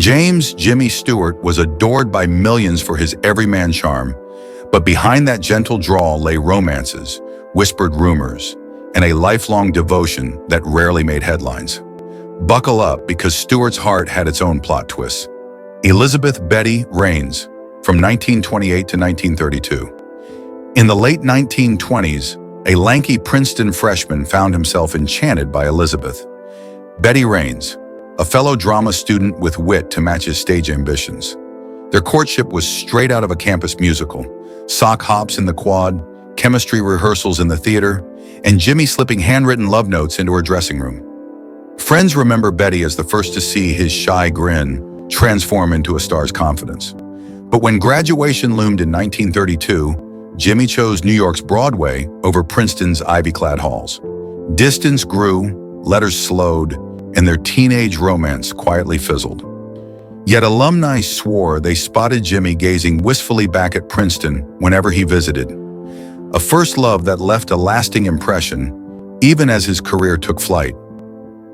James "Jimmy" Stewart was adored by millions for his everyman charm, but behind that gentle drawl lay romances, whispered rumors, and a lifelong devotion that rarely made headlines. Buckle up, because Stewart's heart had its own plot twists. Elizabeth Betty Raines, from 1928 to 1932. In the late 1920s, a lanky Princeton freshman found himself enchanted by Elizabeth. Betty Raines, a fellow drama student with wit to match his stage ambitions. Their courtship was straight out of a campus musical. Sock hops in the quad, chemistry rehearsals in the theater, and Jimmy slipping handwritten love notes into her dressing room. Friends remember Betty as the first to see his shy grin transform into a star's confidence. But when graduation loomed in 1932, Jimmy chose New York's Broadway over Princeton's ivy-clad halls. Distance grew, letters slowed, and their teenage romance quietly fizzled. Yet alumni swore they spotted Jimmy gazing wistfully back at Princeton whenever he visited. A first love that left a lasting impression, even as his career took flight.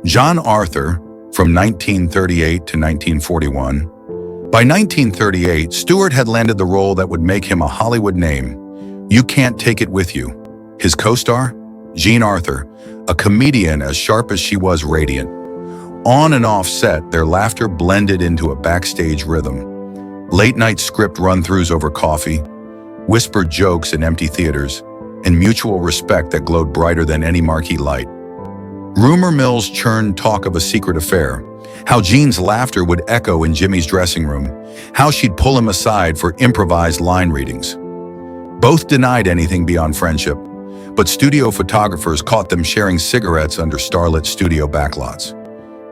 John Arthur, from 1938 to 1941. By 1938, Stewart had landed the role that would make him a Hollywood name, You Can't Take It With You. His co-star? Jean Arthur, a comedian as sharp as she was radiant. On and off set, their laughter blended into a backstage rhythm. Late-night script run-throughs over coffee, whispered jokes in empty theaters, and mutual respect that glowed brighter than any marquee light. Rumor mills churned talk of a secret affair, how Jean's laughter would echo in Jimmy's dressing room, how she'd pull him aside for improvised line readings. Both denied anything beyond friendship, but studio photographers caught them sharing cigarettes under starlit studio backlots.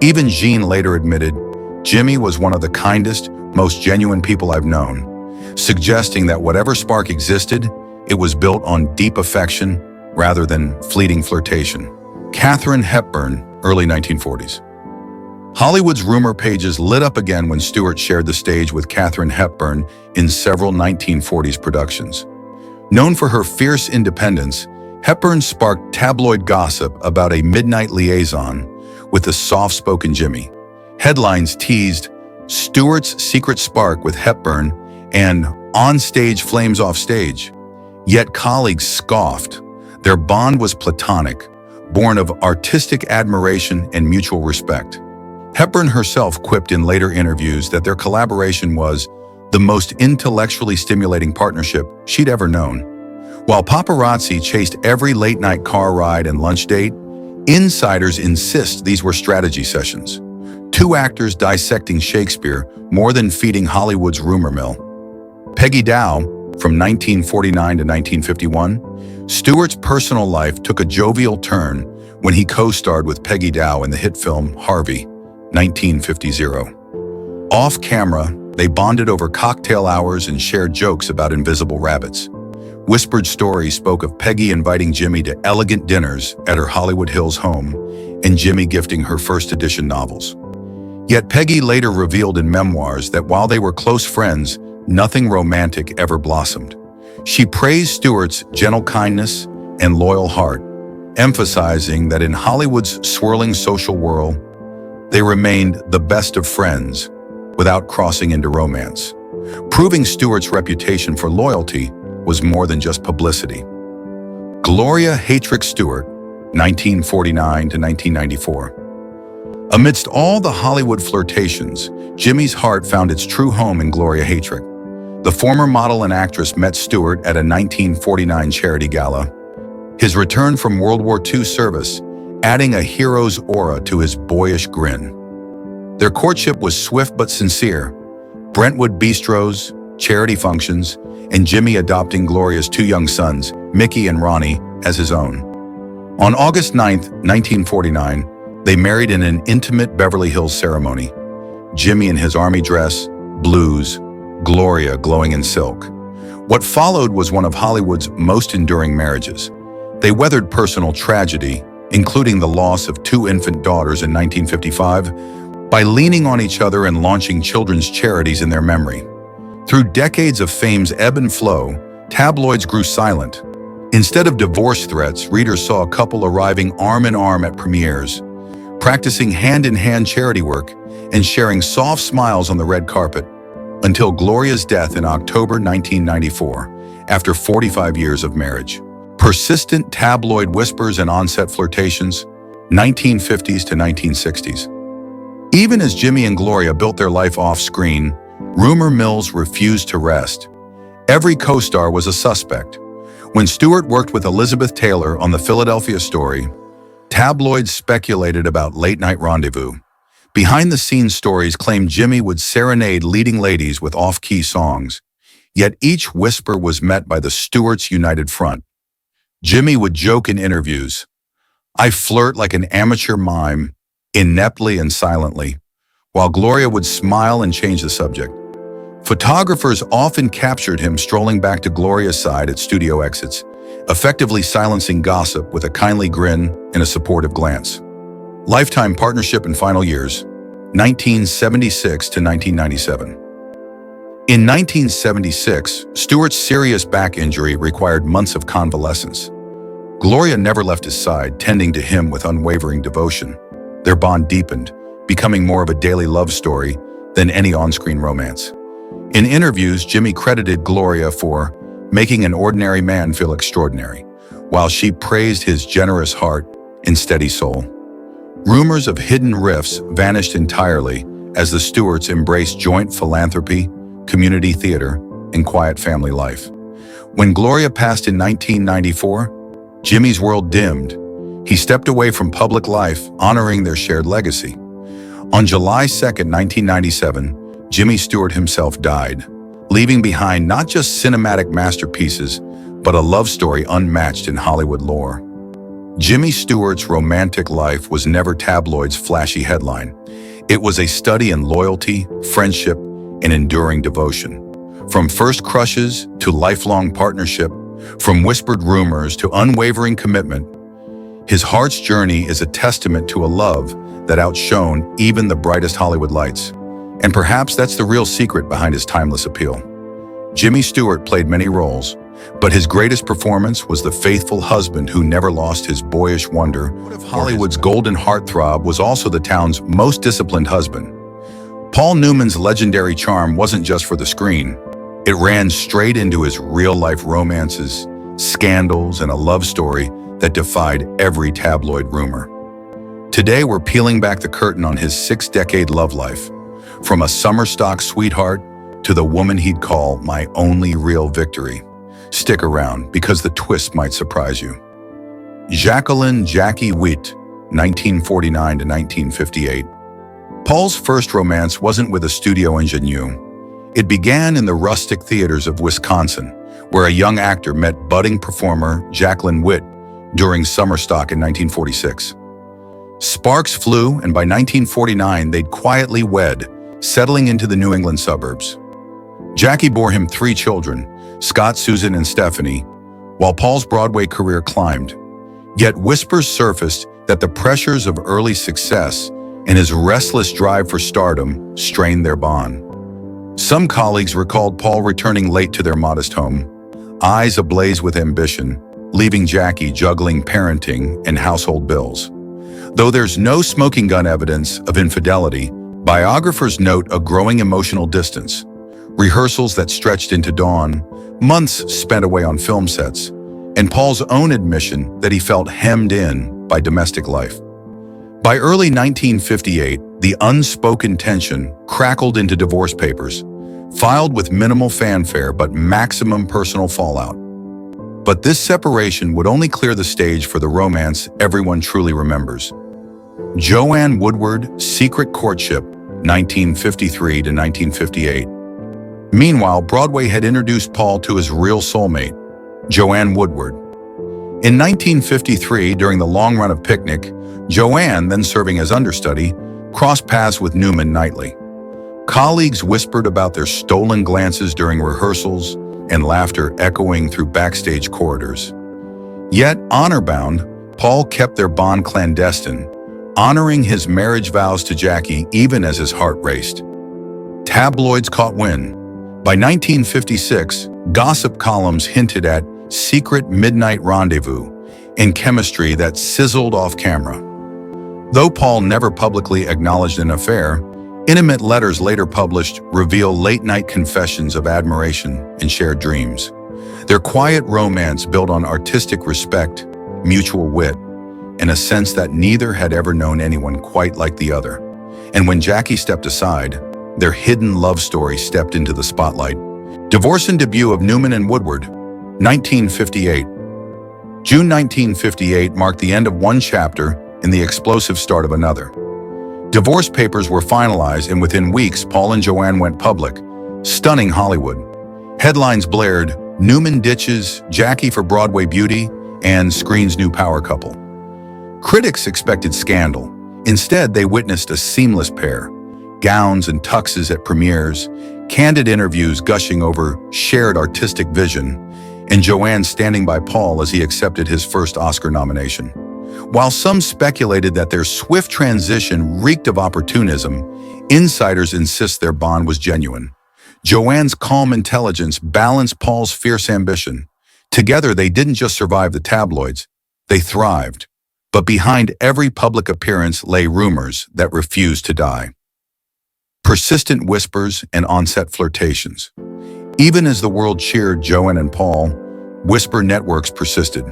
Even Jean later admitted, Jimmy was one of the kindest, most genuine people I've known, suggesting that whatever spark existed, it was built on deep affection rather than fleeting flirtation. Katharine Hepburn, early 1940s. Hollywood's rumor pages lit up again when Stewart shared the stage with Katharine Hepburn in several 1940s productions. Known for her fierce independence, Hepburn sparked tabloid gossip about a midnight liaison with the soft-spoken Jimmy. Headlines teased Stewart's secret spark with Hepburn and on stage flames off stage. Yet colleagues scoffed. Their bond was platonic, born of artistic admiration and mutual respect. Hepburn herself quipped in later interviews that their collaboration was the most intellectually stimulating partnership she'd ever known. While paparazzi chased every late-night car ride and lunch date, insiders insist these were strategy sessions. Two actors dissecting Shakespeare more than feeding Hollywood's rumor mill. Peggy Dow, from 1949 to 1951, Stewart's personal life took a jovial turn when he co-starred with Peggy Dow in the hit film Harvey, 1950. Off-camera, they bonded over cocktail hours and shared jokes about invisible rabbits. Whispered stories spoke of Peggy inviting Jimmy to elegant dinners at her Hollywood Hills home and Jimmy gifting her first edition novels. Yet Peggy later revealed in memoirs that while they were close friends, nothing romantic ever blossomed. She praised Stewart's gentle kindness and loyal heart, emphasizing that in Hollywood's swirling social whirl, they remained the best of friends without crossing into romance, proving Stewart's reputation for loyalty was more than just publicity. Gloria Haytrick Stewart, 1949 to 1994. Amidst all the Hollywood flirtations, Jimmy's heart found its true home in Gloria Haytrick. The former model and actress met Stewart at a 1949 charity gala. His return from World War II service, adding a hero's aura to his boyish grin. Their courtship was swift but sincere. Brentwood bistros, charity functions, and Jimmy adopting Gloria's two young sons, Mickey and Ronnie, as his own. On August 9, 1949, they married in an intimate Beverly Hills ceremony. Jimmy in his army dress, blues, Gloria glowing in silk. What followed was one of Hollywood's most enduring marriages. They weathered personal tragedy, including the loss of two infant daughters in 1955, by leaning on each other and launching children's charities in their memory. Through decades of fame's ebb and flow, tabloids grew silent. Instead of divorce threats, readers saw a couple arriving arm in arm at premieres, practicing hand-in-hand charity work and sharing soft smiles on the red carpet, until Gloria's death in October 1994, after 45 years of marriage. Persistent tabloid whispers and on-set flirtations, 1950s to 1960s. Even as Jimmy and Gloria built their life off-screen, rumor mills refused to rest. Every co-star was a suspect. When Stewart worked with Elizabeth Taylor on The Philadelphia Story, tabloids speculated about late-night rendezvous. Behind-the-scenes stories claimed Jimmy would serenade leading ladies with off-key songs. Yet each whisper was met by the Stewarts' united front. Jimmy would joke in interviews, "I flirt like an amateur mime, ineptly and silently," while Gloria would smile and change the subject. Photographers often captured him strolling back to Gloria's side at studio exits, effectively silencing gossip with a kindly grin and a supportive glance. Lifetime partnership and final years, 1976 to 1997. In 1976, Stewart's serious back injury required months of convalescence. Gloria never left his side, tending to him with unwavering devotion. Their bond deepened, becoming more of a daily love story than any on-screen romance. In interviews, Jimmy credited Gloria for making an ordinary man feel extraordinary, while she praised his generous heart and steady soul. Rumors of hidden rifts vanished entirely as the Stewarts embraced joint philanthropy, community theater, and quiet family life. When Gloria passed in 1994, Jimmy's world dimmed. He stepped away from public life, honoring their shared legacy. On July 2, 1997, Jimmy Stewart himself died, leaving behind not just cinematic masterpieces, but a love story unmatched in Hollywood lore. Jimmy Stewart's romantic life was never tabloid's flashy headline. It was a study in loyalty, friendship, and enduring devotion. From first crushes to lifelong partnership, from whispered rumors to unwavering commitment, his heart's journey is a testament to a love that outshone even the brightest Hollywood lights. And perhaps that's the real secret behind his timeless appeal. Jimmy Stewart played many roles, but his greatest performance was the faithful husband who never lost his boyish wonder. Hollywood's golden heartthrob was also the town's most disciplined husband. Paul Newman's legendary charm wasn't just for the screen. It ran straight into his real-life romances, scandals, and a love story that defied every tabloid rumor. Today, we're peeling back the curtain on his 6-decade love life, from a summer stock sweetheart to the woman he'd call my only real victory. Stick around, because the twist might surprise you. Jacqueline "Jackie" Witt, 1949 to 1958. Paul's first romance wasn't with a studio ingenue. It began in the rustic theaters of Wisconsin, where a young actor met budding performer Jacqueline Witt during summer stock in 1946. Sparks flew, and by 1949, they'd quietly wed, settling into the New England suburbs. Jackie bore him 3 children, Scott, Susan, and Stephanie, while Paul's Broadway career climbed. Yet whispers surfaced that the pressures of early success and his restless drive for stardom strained their bond. Some colleagues recalled Paul returning late to their modest home, eyes ablaze with ambition, leaving Jackie juggling parenting and household bills. Though there's no smoking gun evidence of infidelity, biographers note a growing emotional distance, rehearsals that stretched into dawn, months spent away on film sets, and Paul's own admission that he felt hemmed in by domestic life. By early 1958, the unspoken tension crackled into divorce papers, filed with minimal fanfare but maximum personal fallout. But this separation would only clear the stage for the romance everyone truly remembers. Joanne Woodward's Secret Courtship, 1953 to 1958. Meanwhile, Broadway had introduced Paul to his real soulmate, Joanne Woodward. In 1953, during the long run of Picnic, Joanne, then serving as understudy, crossed paths with Newman nightly. Colleagues whispered about their stolen glances during rehearsals and laughter echoing through backstage corridors. Yet, honor-bound, Paul kept their bond clandestine, honoring his marriage vows to Jackie even as his heart raced. Tabloids caught wind. By 1956, gossip columns hinted at secret midnight rendezvous and chemistry that sizzled off camera. Though Paul never publicly acknowledged an affair, intimate letters later published reveal late-night confessions of admiration and shared dreams. Their quiet romance built on artistic respect, mutual wit, and a sense that neither had ever known anyone quite like the other. And when Jackie stepped aside, their hidden love story stepped into the spotlight. Divorce and debut of Newman and Woodward, 1958. June 1958 marked the end of one chapter and the explosive start of another. Divorce papers were finalized, and within weeks, Paul and Joanne went public, stunning Hollywood. Headlines blared, "Newman ditches Jackie for Broadway beauty," and "Screen's new power couple." Critics expected scandal. Instead, they witnessed a seamless pair. Gowns and tuxes at premieres, candid interviews gushing over shared artistic vision, and Joanne standing by Paul as he accepted his first Oscar nomination. While some speculated that their swift transition reeked of opportunism, insiders insist their bond was genuine. Joanne's calm intelligence balanced Paul's fierce ambition. Together, they didn't just survive the tabloids, they thrived. But behind every public appearance lay rumors that refused to die. Persistent whispers and on-set flirtations. Even as the world cheered Joanne and Paul, whisper networks persisted.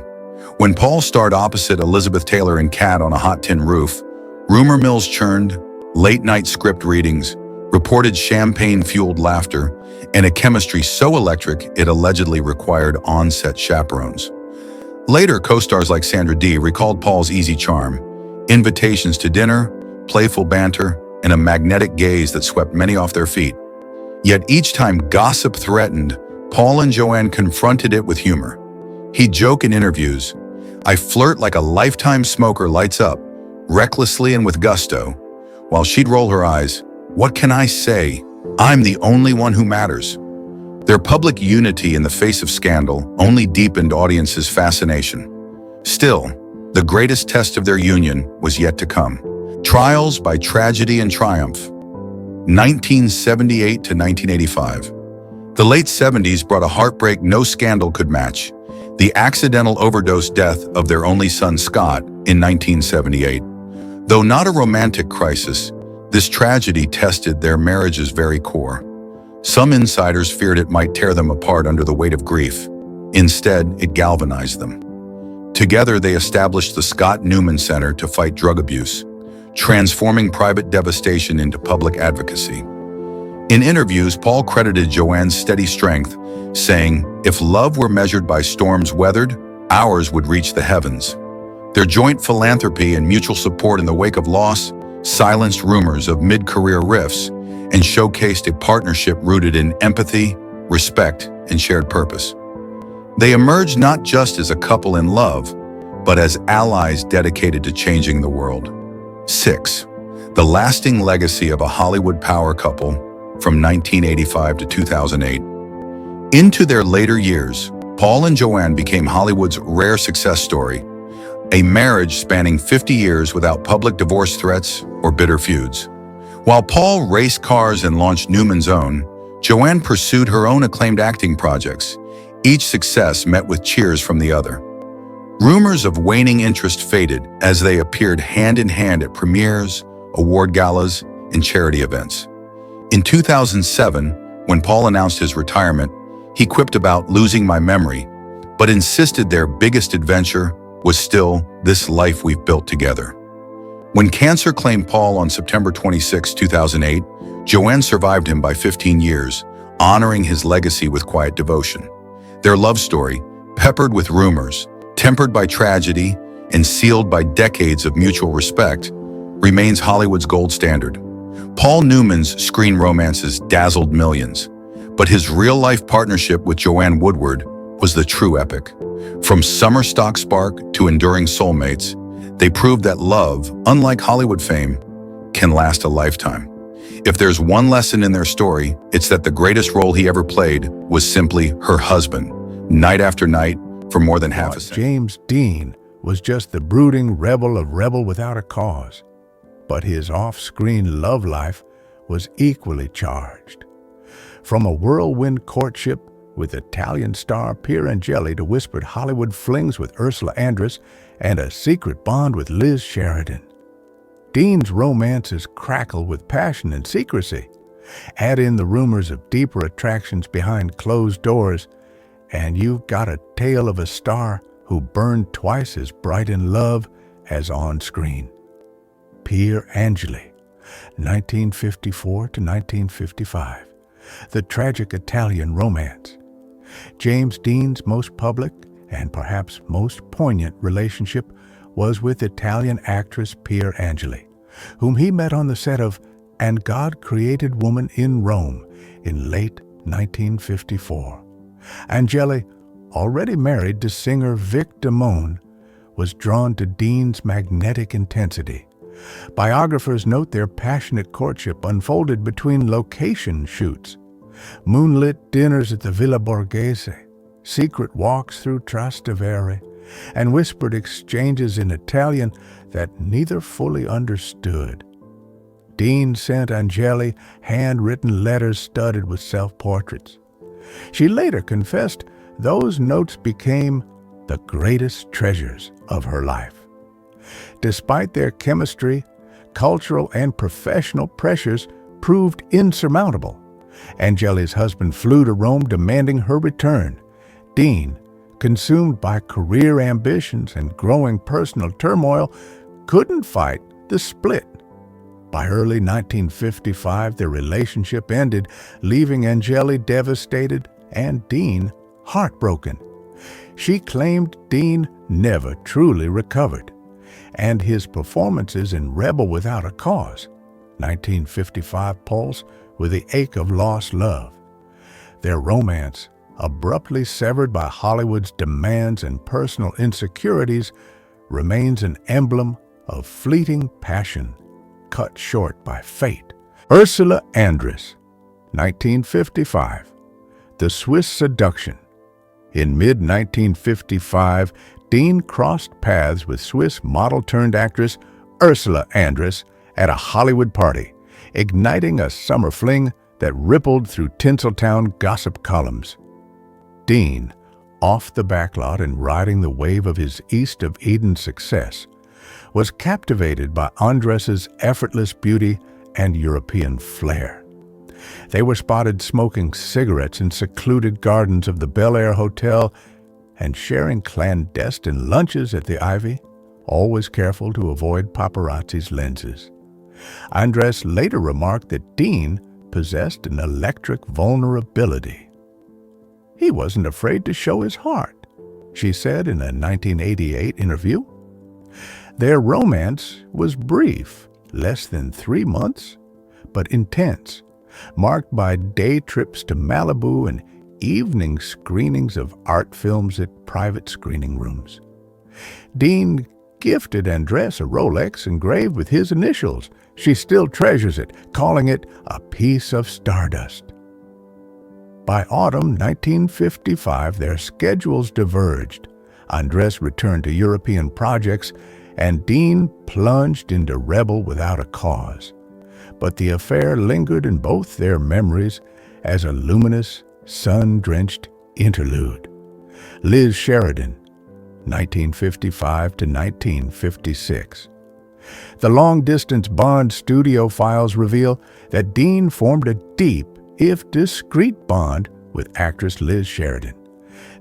When Paul starred opposite Elizabeth Taylor in Cat on a Hot Tin Roof, rumor mills churned, late-night script readings, reported champagne-fueled laughter, and a chemistry so electric it allegedly required on-set chaperones. Later, co-stars like Sandra Dee recalled Paul's easy charm, invitations to dinner, playful banter, and a magnetic gaze that swept many off their feet. Yet each time gossip threatened, Paul and Joanne confronted it with humor. He'd joke in interviews, "I flirt like a lifetime smoker lights up, recklessly and with gusto," while she'd roll her eyes, "What can I say? I'm the only one who matters." Their public unity in the face of scandal only deepened audiences' fascination. Still, the greatest test of their union was yet to come. Trials by tragedy and triumph. 1978 to 1985. The late 70s brought a heartbreak no scandal could match: the accidental overdose death of their only son Scott in 1978. Though not a romantic crisis, this tragedy tested their marriage's very core. Some insiders feared it might tear them apart under the weight of grief. Instead, it galvanized them. Together, they established the Scott Newman Center to fight drug abuse, transforming private devastation into public advocacy. In interviews, Paul credited Joanne's steady strength, saying, "If love were measured by storms weathered, ours would reach the heavens." Their joint philanthropy and mutual support in the wake of loss silenced rumors of mid-career rifts and showcased a partnership rooted in empathy, respect, and shared purpose. They emerged not just as a couple in love, but as allies dedicated to changing the world. 6. The lasting legacy of a Hollywood power couple from 1985 to 2008. Into their later years, Paul and Joanne became Hollywood's rare success story, a marriage spanning 50 years without public divorce threats or bitter feuds. While Paul raced cars and launched Newman's Own, Joanne pursued her own acclaimed acting projects, each success met with cheers from the other. Rumors of waning interest faded as they appeared hand in hand at premieres, award galas, and charity events. In 2007, when Paul announced his retirement, he quipped about losing my memory, but insisted their biggest adventure was still this life we've built together. When cancer claimed Paul on September 26, 2008, Joanne survived him by 15 years, honoring his legacy with quiet devotion. Their love story, peppered with rumors, tempered by tragedy, and sealed by decades of mutual respect, remains Hollywood's gold standard. Paul Newman's screen romances dazzled millions, but his real-life partnership with Joanne Woodward was the true epic. From summer stock spark to enduring soulmates, they proved that love, unlike Hollywood fame, can last a lifetime. If there's one lesson in their story, it's that the greatest role he ever played was simply her husband, night after night, for more than half a century. James Dean was just the brooding rebel without a cause, but his off-screen love life was equally charged. From a whirlwind courtship with Italian star Pierangeli to whispered Hollywood flings with Ursula Andress and a secret bond with Liz Sheridan. Dean's romances crackle with passion and secrecy. Add in the rumors of deeper attractions behind closed doors, and you've got a tale of a star who burned twice as bright in love as on screen. Pier Angeli, 1954 to 1955. The tragic Italian romance. James Dean's most public and perhaps most poignant relationship was with Italian actress Pier Angeli, whom he met on the set of And God Created Woman in Rome in late 1954. Angeli, already married to singer Vic Damone, was drawn to Dean's magnetic intensity. Biographers note their passionate courtship unfolded between location shoots, moonlit dinners at the Villa Borghese, secret walks through Trastevere, and whispered exchanges in Italian that neither fully understood. Dean sent Angeli handwritten letters studded with self-portraits. She later confessed those notes became the greatest treasures of her life. Despite their chemistry, cultural and professional pressures proved insurmountable. Angeli's husband flew to Rome demanding her return. Dean, consumed by career ambitions and growing personal turmoil, couldn't fight the split. By early 1955, their relationship ended, leaving Angeli devastated and Dean heartbroken. She claimed Dean never truly recovered, and his performances in Rebel Without a Cause, 1955, pulse with the ache of lost love. Their romance, abruptly severed by Hollywood's demands and personal insecurities, remains an emblem of fleeting passion, cut short by fate. Ursula Andress, 1955, The Swiss Seduction. In mid-1955, Dean crossed paths with Swiss model-turned-actress Ursula Andress at a Hollywood party, igniting a summer fling that rippled through Tinseltown gossip columns. Dean, off the backlot and riding the wave of his East of Eden success, was captivated by Andress's effortless beauty and European flair. They were spotted smoking cigarettes in secluded gardens of the Bel Air Hotel and sharing clandestine lunches at the Ivy, always careful to avoid paparazzi's lenses. Andress later remarked that Dean possessed an electric vulnerability. He wasn't afraid to show his heart, she said in a 1988 interview. Their romance was brief, less than 3 months, but intense, marked by day trips to Malibu and evening screenings of art films at private screening rooms. Dean gifted Andress a Rolex engraved with his initials. She still treasures it, calling it a piece of stardust. By autumn 1955, their schedules diverged. Andress returned to European projects, and Dean plunged into Rebel Without a Cause. But the affair lingered in both their memories as a luminous, sun-drenched interlude. Liz Sheridan, 1955 to 1956. The long-distance Bond studio files reveal that Dean formed a deep, if discreet, bond with actress Liz Sheridan,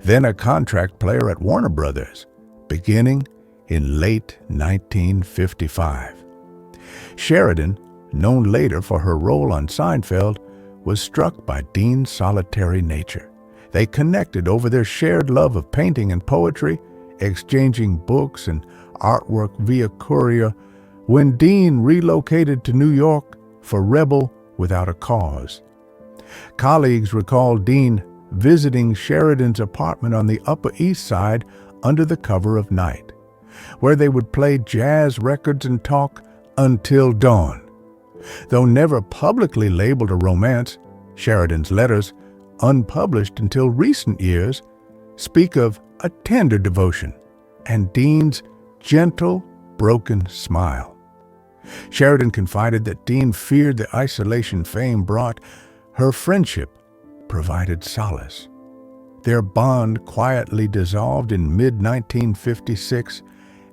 then a contract player at Warner Brothers, beginning in late 1955. Sheridan, known later for her role on Seinfeld, was struck by Dean's solitary nature. They connected over their shared love of painting and poetry, exchanging books and artwork via courier, when Dean relocated to New York for Rebel Without a Cause. Colleagues recall Dean visiting Sheridan's apartment on the Upper East Side under the cover of night, where they would play jazz records and talk until dawn. Though never publicly labeled a romance, Sheridan's letters, unpublished until recent years, speak of a tender devotion and Dean's gentle, broken smile. Sheridan confided that Dean feared the isolation fame brought. Her friendship provided solace. Their bond quietly dissolved in mid-1956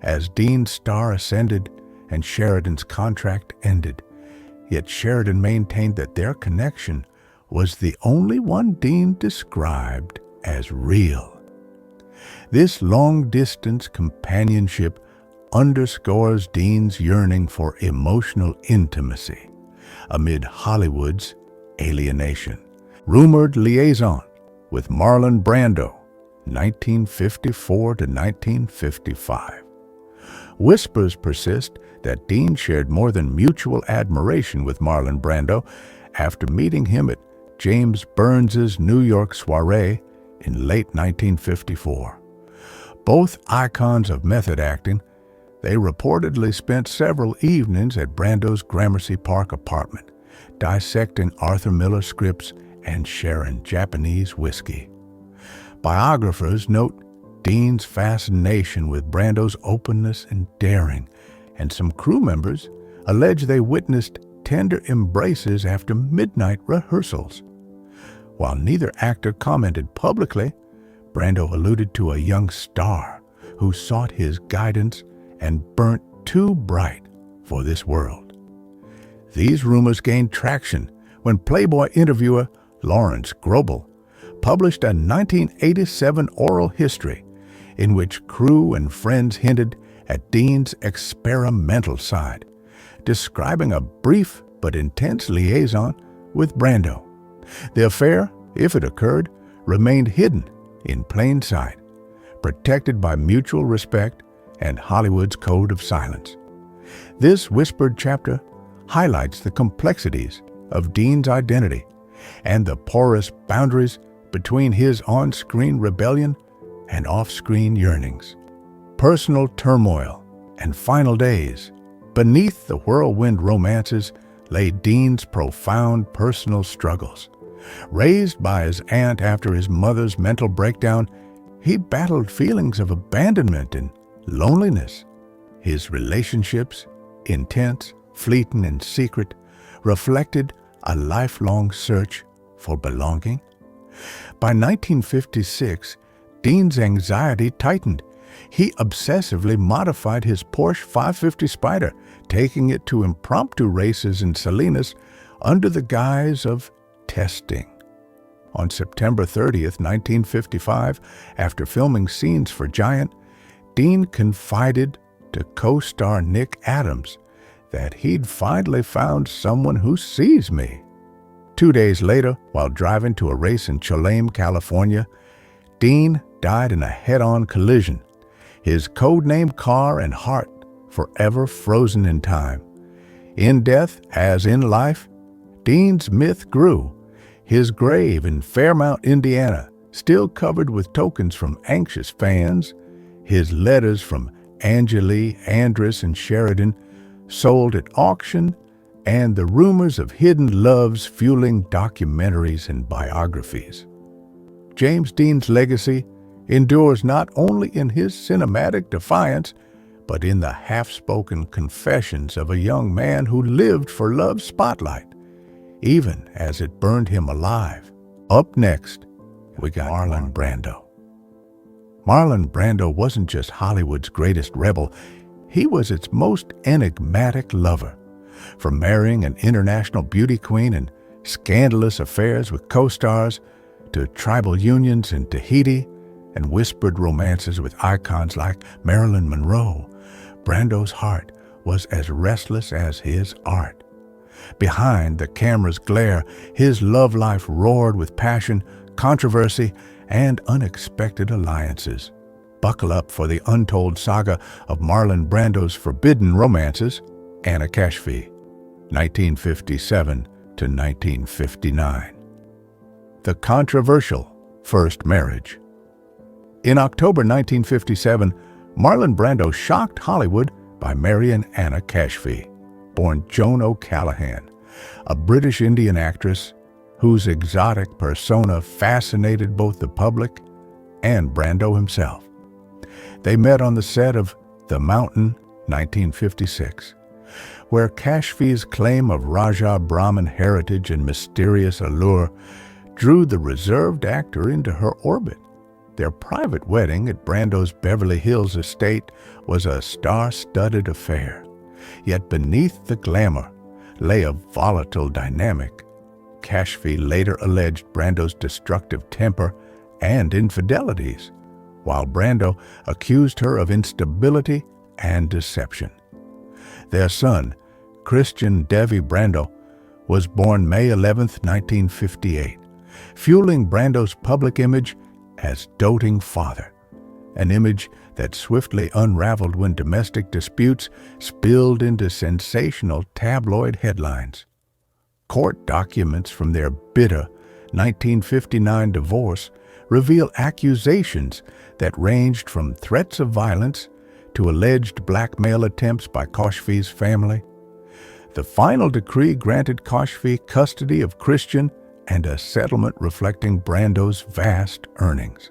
as Dean's star ascended and Sheridan's contract ended. Yet Sheridan maintained that their connection was the only one Dean described as real. This long-distance companionship underscores Dean's yearning for emotional intimacy amid Hollywood's alienation. Rumored liaison with Marlon Brando, 1954 to 1955. Whispers persist that Dean shared more than mutual admiration with Marlon Brando after meeting him at James Burns's New York soiree in late 1954. Both icons of method acting, they reportedly spent several evenings at Brando's Gramercy Park apartment, dissecting Arthur Miller scripts and sharing Japanese whiskey. Biographers note Dean's fascination with Brando's openness and daring, and some crew members allege they witnessed tender embraces after midnight rehearsals. While neither actor commented publicly, Brando alluded to a young star who sought his guidance and burnt too bright for this world. These rumors gained traction when Playboy interviewer Lawrence Grobel published a 1987 oral history in which crew and friends hinted at Dean's experimental side, describing a brief but intense liaison with Brando. The affair, if it occurred, remained hidden in plain sight, protected by mutual respect and Hollywood's code of silence. This whispered chapter highlights the complexities of Dean's identity and the porous boundaries between his on-screen rebellion and off-screen yearnings. Personal turmoil and final days. Beneath the whirlwind romances lay Dean's profound personal struggles. Raised by his aunt after his mother's mental breakdown, he battled feelings of abandonment and loneliness. His relationships, intense, fleeting, and secret, reflected a lifelong search for belonging. By 1956, Dean's anxiety tightened. He obsessively modified his Porsche 550 Spider, taking it to impromptu races in Salinas under the guise of testing. On September 30th, 1955, after filming scenes for Giant, Dean confided to co-star Nick Adams that he'd finally found someone who sees me. 2 days later, while driving to a race in Cholame, California, Dean died in a head-on collision, his codename car and heart forever frozen in time. In death, as in life, Dean's myth grew. His grave in Fairmount, Indiana, still covered with tokens from anxious fans, his letters from Angeli, Andrus, and Sheridan sold at auction, and the rumors of hidden loves fueling documentaries and biographies. James Dean's legacy endures not only in his cinematic defiance, but in the half-spoken confessions of a young man who lived for love's spotlight, even as it burned him alive. Up next, we got Marlon Brando. Marlon Brando wasn't just Hollywood's greatest rebel, he was its most enigmatic lover. From marrying an international beauty queen and scandalous affairs with co-stars, to tribal unions in Tahiti and whispered romances with icons like Marilyn Monroe, Brando's heart was as restless as his art. Behind the camera's glare, his love life roared with passion, controversy, and unexpected alliances. Buckle up for the untold saga of Marlon Brando's forbidden romances. Anna Kashfi, 1957 to 1959. The controversial first marriage. In October 1957, Marlon Brando shocked Hollywood by marrying Anna Kashfi, born Joan O'Callaghan, a British Indian actress whose exotic persona fascinated both the public and Brando himself. They met on the set of The Mountain, 1956, where Kashfi's claim of Raja Brahmin heritage and mysterious allure drew the reserved actor into her orbit. Their private wedding at Brando's Beverly Hills estate was a star-studded affair, Yet beneath the glamour lay a volatile dynamic. Kashfi later alleged Brando's destructive temper and infidelities, while Brando accused her of instability and deception. Their son, Christian Devi Brando, was born May 11, 1958, fueling Brando's public image as doting father, an image that swiftly unraveled when domestic disputes spilled into sensational tabloid headlines. Court documents from their bitter 1959 divorce reveal accusations that ranged from threats of violence to alleged blackmail attempts by Kashfi's family. The final decree granted Kashfi custody of Christian and a settlement reflecting Brando's vast earnings.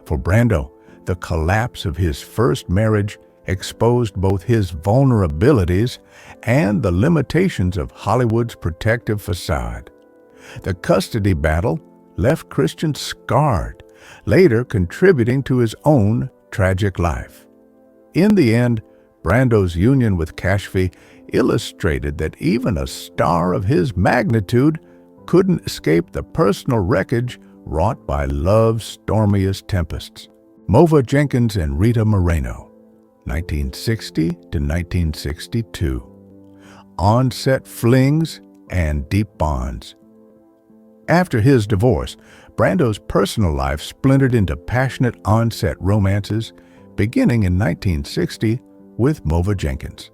For Brando, the collapse of his first marriage exposed both his vulnerabilities and the limitations of Hollywood's protective facade. The custody battle left Christian scarred, later contributing to his own tragic life. In the end, Brando's union with Kashfi illustrated that even a star of his magnitude couldn't escape the personal wreckage wrought by love's stormiest tempests. Mova Jenkins and Rita Moreno, 1960 to 1962. On-set flings and deep bonds. After his divorce, Brando's personal life splintered into passionate on-set romances, beginning in 1960 with Mova Jenkins,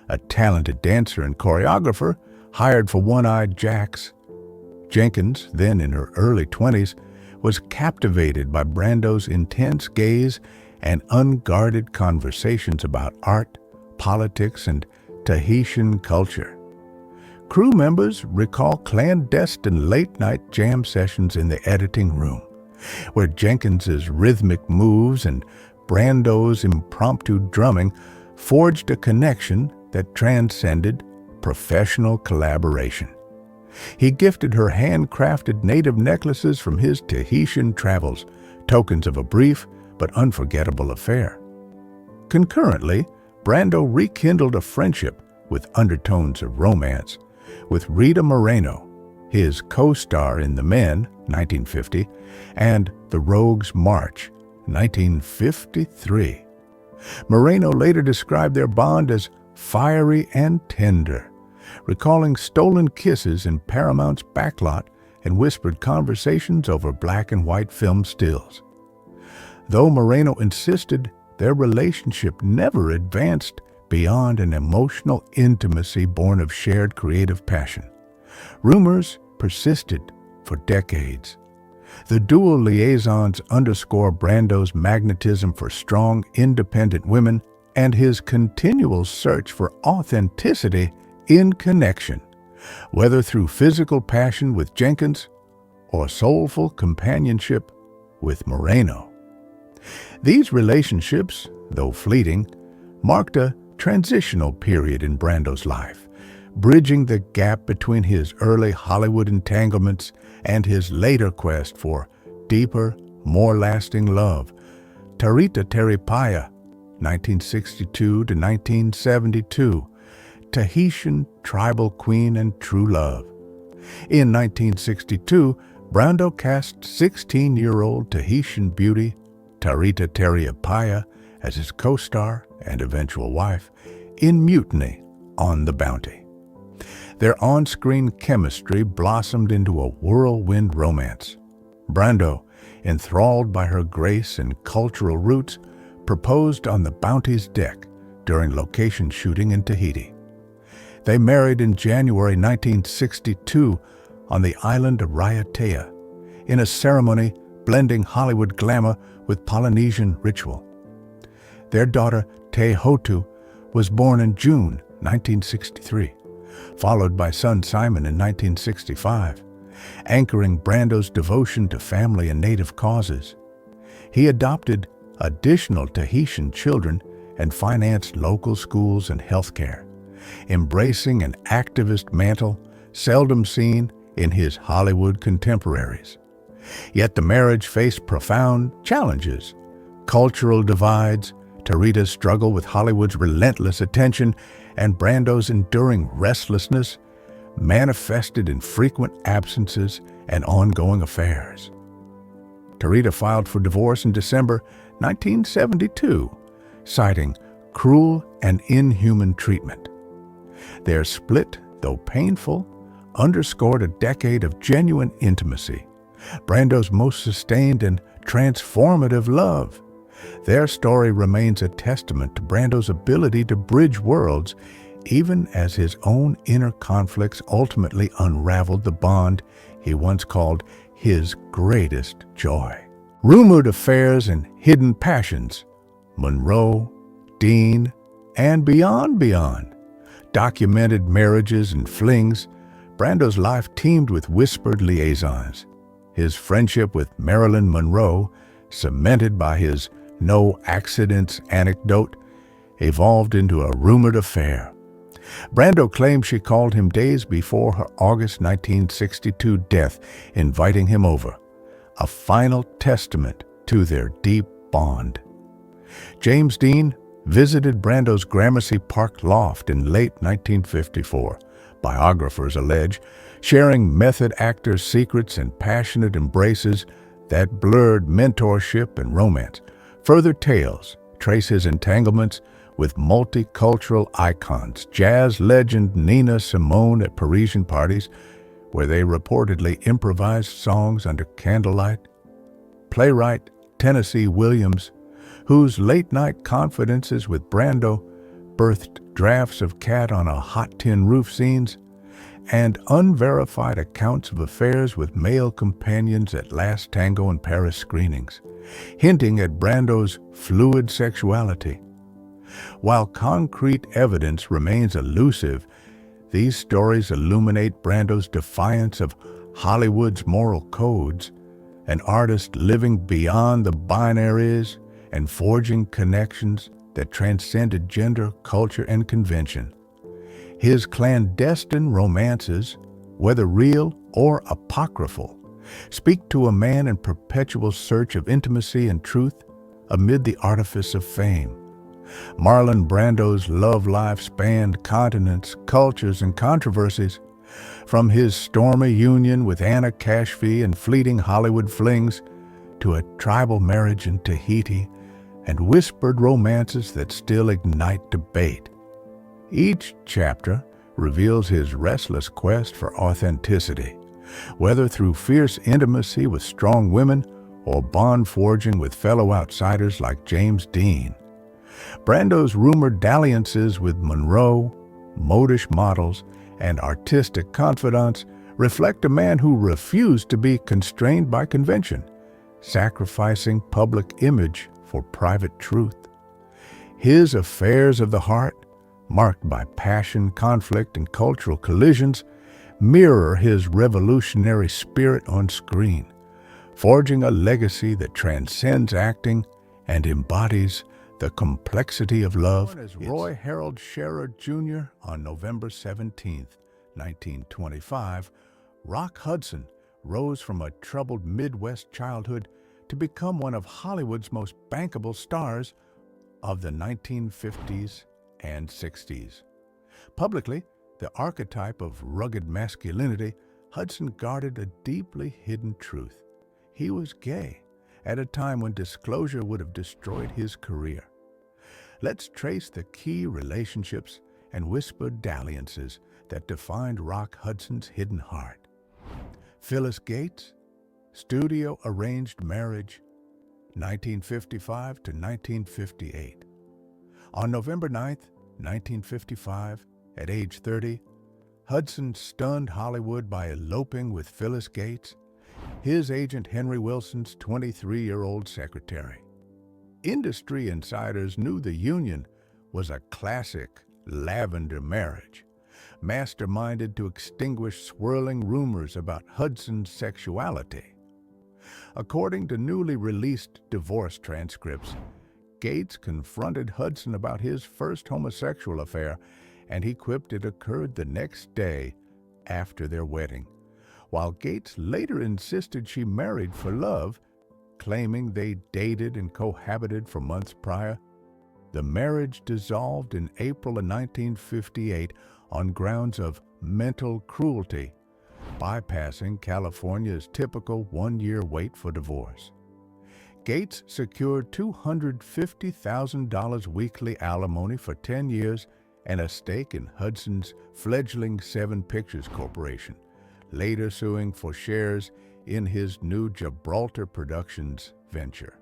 a talented dancer and choreographer hired for One-Eyed Jacks. Jenkins, then in her early 20s, was captivated by Brando's intense gaze and unguarded conversations about art, politics, and Tahitian culture. Crew members recall clandestine late-night jam sessions in the editing room, where Jenkins's rhythmic moves and Brando's impromptu drumming forged a connection that transcended professional collaboration. He gifted her handcrafted native necklaces from his Tahitian travels, tokens of a brief but unforgettable affair. Concurrently, Brando rekindled a friendship with undertones of romance with Rita Moreno, his co-star in The Men, 1950, and The Rogue's March, 1953. Moreno later described their bond as fiery and tender, recalling stolen kisses in Paramount's backlot and whispered conversations over black and white film stills. Though Moreno insisted their relationship never advanced beyond an emotional intimacy born of shared creative passion, rumors persisted for decades. The dual liaisons underscore Brando's magnetism for strong, independent women and his continual search for authenticity in connection, whether through physical passion with Jenkins or soulful companionship with Moreno. These relationships, though fleeting, marked a transitional period in Brando's life, bridging the gap between his early Hollywood entanglements and his later quest for deeper, more lasting love. Tarita Teripaya, 1962 to 1972, Tahitian tribal queen and true love. In 1962, Brando cast 16-year-old Tahitian beauty Tarita Teripaya as his co-star and eventual wife in Mutiny on the Bounty. Their on-screen chemistry blossomed into a whirlwind romance. Brando, enthralled by her grace and cultural roots, proposed on the Bounty's deck during location shooting in Tahiti. They married in January 1962 on the island of Raiatea, in a ceremony blending Hollywood glamour with Polynesian ritual. Their daughter, Te Hotu, was born in June 1963, followed by son Simon in 1965, anchoring Brando's devotion to family and native causes. He adopted additional Tahitian children and financed local schools and healthcare, embracing an activist mantle seldom seen in his Hollywood contemporaries. Yet the marriage faced profound challenges: cultural divides, Tarita's struggle with Hollywood's relentless attention, and Brando's enduring restlessness manifested in frequent absences and ongoing affairs. Tarita filed for divorce in December 1972, citing cruel and inhuman treatment. Their split, though painful, underscored a decade of genuine intimacy, Brando's most sustained and transformative love. Their story remains a testament to Brando's ability to bridge worlds, even as his own inner conflicts ultimately unraveled the bond he once called his greatest joy. Rumored affairs and hidden passions, Monroe, Dean, and beyond, documented marriages and flings. Brando's life teemed with whispered liaisons. His friendship with Marilyn Monroe, cemented by his no accidents anecdote, evolved into a rumored affair. Brando claimed she called him days before her August 1962 death, inviting him over, a final testament to their deep bond. James Dean visited Brando's Gramercy Park loft in late 1954, biographers allege, sharing method actors' secrets and passionate embraces that blurred mentorship and romance. Further tales trace his entanglements with multicultural icons, jazz legend Nina Simone at Parisian parties, where they reportedly improvised songs under candlelight, playwright Tennessee Williams, whose late-night confidences with Brando birthed drafts of Cat on a Hot Tin Roof scenes, and unverified accounts of affairs with male companions at Last Tango in Paris screenings, hinting at Brando's fluid sexuality. While concrete evidence remains elusive, these stories illuminate Brando's defiance of Hollywood's moral codes, an artist living beyond the binaries and forging connections that transcended gender, culture, and convention. His clandestine romances, whether real or apocryphal, speak to a man in perpetual search of intimacy and truth amid the artifice of fame. Marlon Brando's love life spanned continents, cultures, and controversies, from his stormy union with Anna Cashfee and fleeting Hollywood flings to a tribal marriage in Tahiti and whispered romances that still ignite debate. Each chapter reveals his restless quest for authenticity, whether through fierce intimacy with strong women or bond forging with fellow outsiders like James Dean. Brando's rumored dalliances with Monroe, modish models, and artistic confidants reflect a man who refused to be constrained by convention, sacrificing public image for private truth. His affairs of the heart, marked by passion, conflict, and cultural collisions, mirror his revolutionary spirit on screen, forging a legacy that transcends acting and embodies the complexity of love. As Roy Harold Scherer Jr. on November 17, 1925, Rock Hudson rose from a troubled Midwest childhood to become one of Hollywood's most bankable stars of the 1950s and 60s. Publicly, the archetype of rugged masculinity, Hudson guarded a deeply hidden truth. He was gay, at a time when disclosure would have destroyed his career. Let's trace the key relationships and whispered dalliances that defined Rock Hudson's hidden heart. Phyllis Gates, studio-arranged marriage, 1955 to 1958. On November 9, 1955, at age 30, Hudson stunned Hollywood by eloping with Phyllis Gates, his agent Henry Wilson's 23-year-old secretary. Industry insiders knew the union was a classic lavender marriage, masterminded to extinguish swirling rumors about Hudson's sexuality. According to newly released divorce transcripts, Gates confronted Hudson about his first homosexual affair, and he quipped it occurred the next day after their wedding, while Gates later insisted she married for love, claiming they dated and cohabited for months prior. The marriage dissolved in April of 1958 on grounds of mental cruelty, bypassing California's typical one-year wait for divorce. Gates secured $250,000 weekly alimony for 10 years and a stake in Hudson's fledgling Seven Pictures Corporation, later suing for shares in his new Gibraltar Productions venture.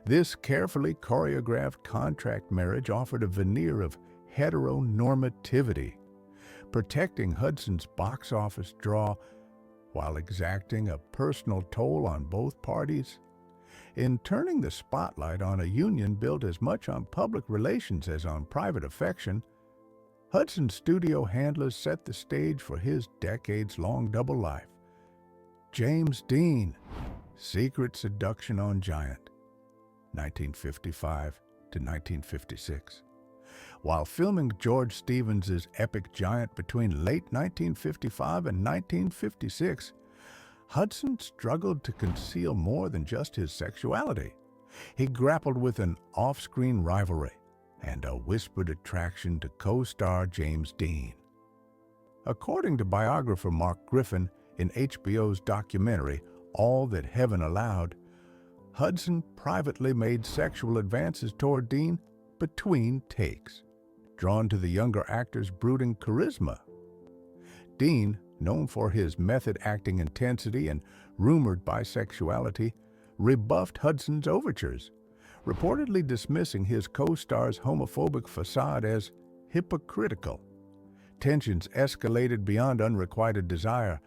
This carefully choreographed contract marriage offered a veneer of heteronormativity, protecting Hudson's box office draw while exacting a personal toll on both parties. In turning the spotlight on a union built as much on public relations as on private affection, Hudson's studio handlers set the stage for his decades-long double life. James Dean, Secret Seduction on Giant, 1955 to 1956. While filming George Stevens's epic Giant between late 1955 and 1956, Hudson struggled to conceal more than just his sexuality. He grappled with an off-screen rivalry and a whispered attraction to co-star James Dean. According to biographer Mark Griffin in HBO's documentary All That Heaven Allowed, Hudson privately made sexual advances toward Dean between takes, drawn to the younger actor's brooding charisma. Dean, known for his method acting intensity and rumored bisexuality, rebuffed Hudson's overtures, reportedly dismissing his co-star's homophobic facade as hypocritical. Tensions escalated beyond unrequited desire.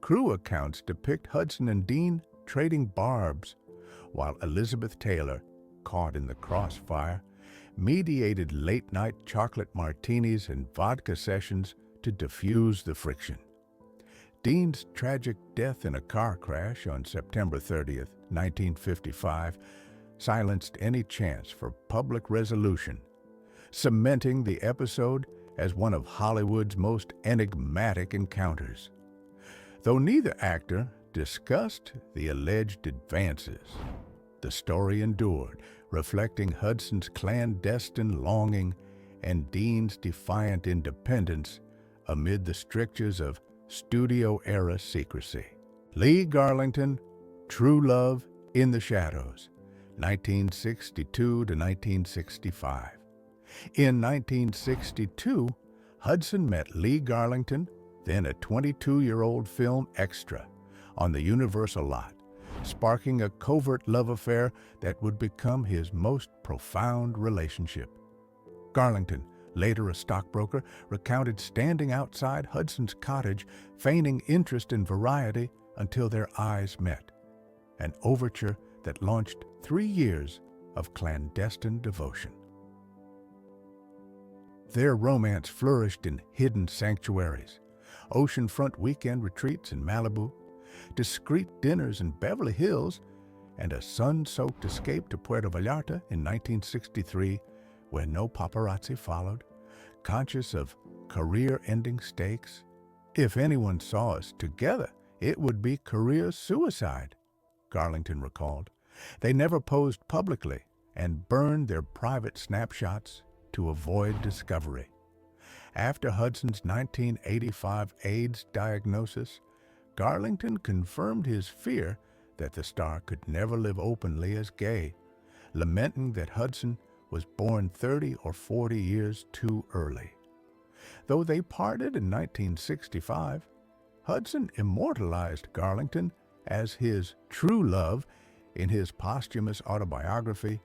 Crew accounts depict Hudson and Dean trading barbs, while Elizabeth Taylor, caught in the crossfire, mediated late-night chocolate martinis and vodka sessions to diffuse the friction. Dean's tragic death in a car crash on September 30th, 1955, silenced any chance for public resolution, cementing the episode as one of Hollywood's most enigmatic encounters. Though neither actor discussed the alleged advances, the story endured, reflecting Hudson's clandestine longing and Dean's defiant independence amid the strictures of studio-era secrecy. Lee Garlington, True Love in the Shadows, 1962 to 1965. In 1962, Hudson met Lee Garlington, then a 22-year-old film extra, on the Universal lot, sparking a covert love affair that would become his most profound relationship. Garlington, later a stockbroker, recounted standing outside Hudson's cottage, feigning interest in Variety until their eyes met, an overture that launched 3 years of clandestine devotion. Their romance flourished in hidden sanctuaries, oceanfront weekend retreats in Malibu, discreet dinners in Beverly Hills, and a sun-soaked escape to Puerto Vallarta in 1963, where no paparazzi followed, conscious of career-ending stakes. If anyone saw us together, it would be career suicide, Garlington recalled. They never posed publicly and burned their private snapshots to avoid discovery. After Hudson's 1985 AIDS diagnosis, Garlington confirmed his fear that the star could never live openly as gay, lamenting that Hudson was born 30 or 40 years too early. Though they parted in 1965, Hudson immortalized Garlington as his true love in his posthumous autobiography,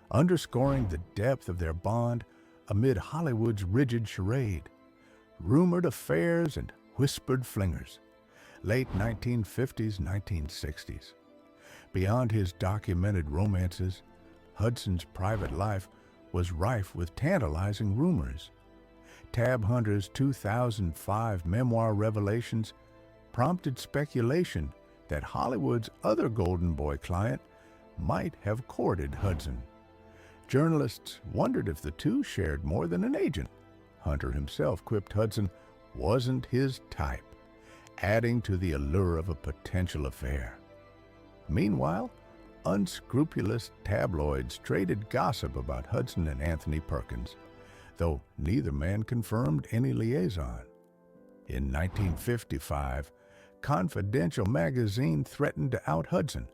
underscoring the depth of their bond amid Hollywood's rigid charade, rumored affairs and whispered flingers, late 1950s, 1960s. Beyond his documented romances, Hudson's private life was rife with tantalizing rumors. Tab Hunter's 2005 memoir Revelations prompted speculation that Hollywood's other Golden Boy client might have courted Hudson. Journalists wondered if the two shared more than an agent. Hunter himself quipped Hudson wasn't his type, adding to the allure of a potential affair. Meanwhile, Unscrupulous tabloids traded gossip about Hudson and Anthony Perkins, though neither man confirmed any liaison. In 1955, Confidential magazine threatened to out Hudson,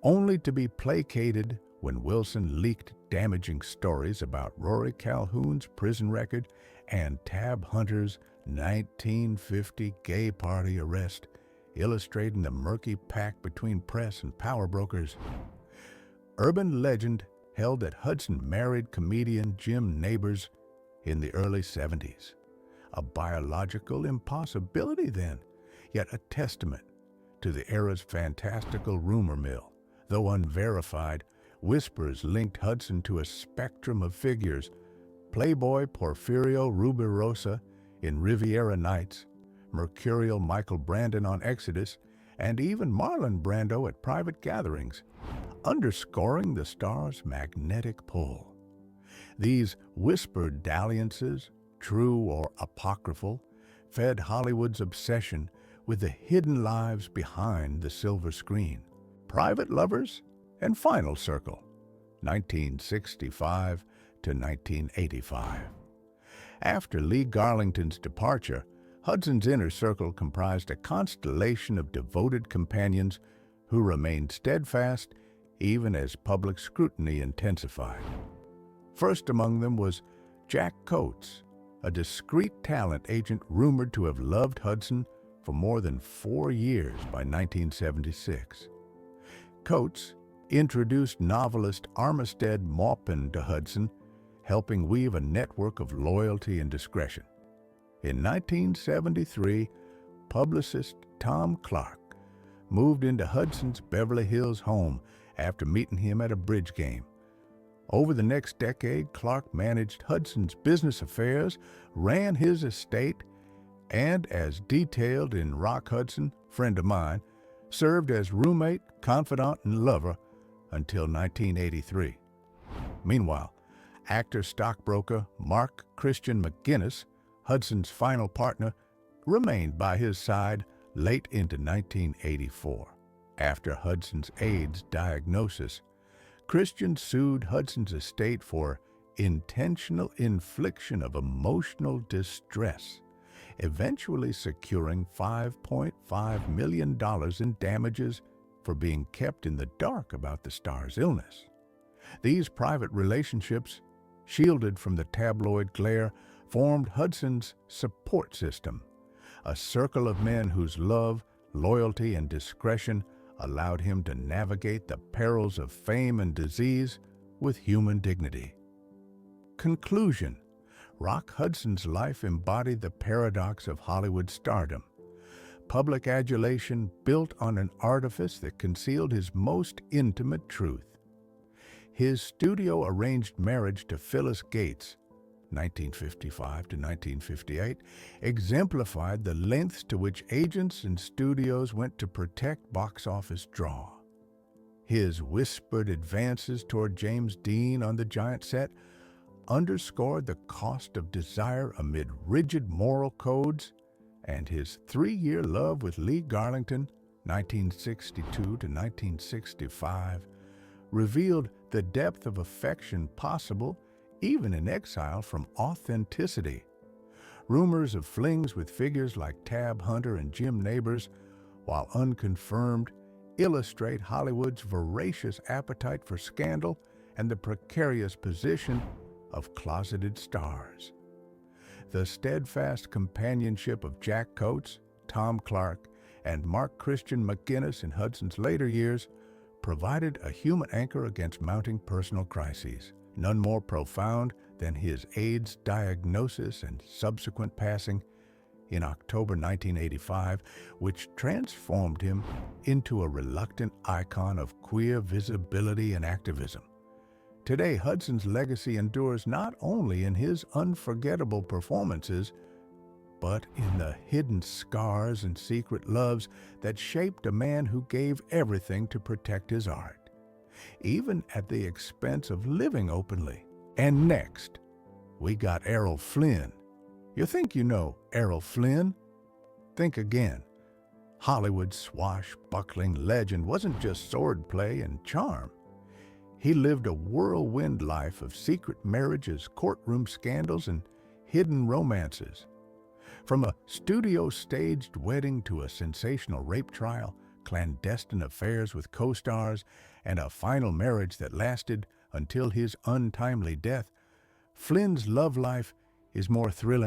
only to be placated when Wilson leaked damaging stories about Rory Calhoun's prison record and Tab Hunter's 1950 gay party arrest, illustrating the murky pact between press and power brokers. Urban legend held that Hudson married comedian Jim Nabors in the early 70s. A biological impossibility then, yet a testament to the era's fantastical rumor mill. Though unverified, whispers linked Hudson to a spectrum of figures: Playboy Porfirio Rubirosa in Riviera Nights, mercurial Michael Brandon on Exodus, and even Marlon Brando at private gatherings, underscoring the star's magnetic pull. These whispered dalliances, true or apocryphal, fed Hollywood's obsession with the hidden lives behind the silver screen. Private Lovers and Final Circle, 1965 to 1985. After Lee Garlington's departure, Hudson's inner circle comprised a constellation of devoted companions who remained steadfast even as public scrutiny intensified. First among them was Jack Coates, a discreet talent agent rumored to have loved Hudson for more than 4 years by 1976. Coates introduced novelist Armistead Maupin to Hudson, helping weave a network of loyalty and discretion. In 1973, publicist Tom Clark moved into Hudson's Beverly Hills home after meeting him at a bridge game. Over the next decade, Clark managed Hudson's business affairs, ran his estate, and, as detailed in Rock Hudson, Friend of Mine, served as roommate, confidant, and lover until 1983. Meanwhile, actor-stockbroker Mark Christian McGinnis, Hudson's final partner, remained by his side late into 1984. After Hudson's AIDS diagnosis, Christian sued Hudson's estate for intentional infliction of emotional distress, eventually securing $5.5 million in damages for being kept in the dark about the star's illness. These private relationships, shielded from the tabloid glare, formed Hudson's support system, a circle of men whose love, loyalty, and discretion allowed him to navigate the perils of fame and disease with human dignity. Conclusion: Rock Hudson's life embodied the paradox of Hollywood stardom. Public adulation built on an artifice that concealed his most intimate truth. His studio-arranged marriage to Phyllis Gates, 1955 to 1958, exemplified the lengths to which agents and studios went to protect box office draw. His whispered advances toward James Dean on the giant set underscored the cost of desire amid rigid moral codes, and his 3-year love with Lee Garlington, 1962 to 1965, revealed the depth of affection possible even in exile from authenticity. Rumors of flings with figures like Tab Hunter and Jim Nabors, while unconfirmed, illustrate Hollywood's voracious appetite for scandal and the precarious position of closeted stars. The steadfast companionship of Jack Coates, Tom Clark, and Mark Christian McGinnis in Hudson's later years provided a human anchor against mounting personal crises, none more profound than his AIDS diagnosis and subsequent passing in October 1985, which transformed him into a reluctant icon of queer visibility and activism. Today, Hudson's legacy endures not only in his unforgettable performances, but in the hidden scars and secret loves that shaped a man who gave everything to protect his art, even at the expense of living openly. And next, we got Errol Flynn. You think you know Errol Flynn? Think again. Hollywood's swashbuckling legend wasn't just swordplay and charm. He lived a whirlwind life of secret marriages, courtroom scandals, and hidden romances. From a studio-staged wedding to a sensational rape trial, clandestine affairs with co-stars, and a final marriage that lasted until his untimely death, Flynn's love life is more thrilling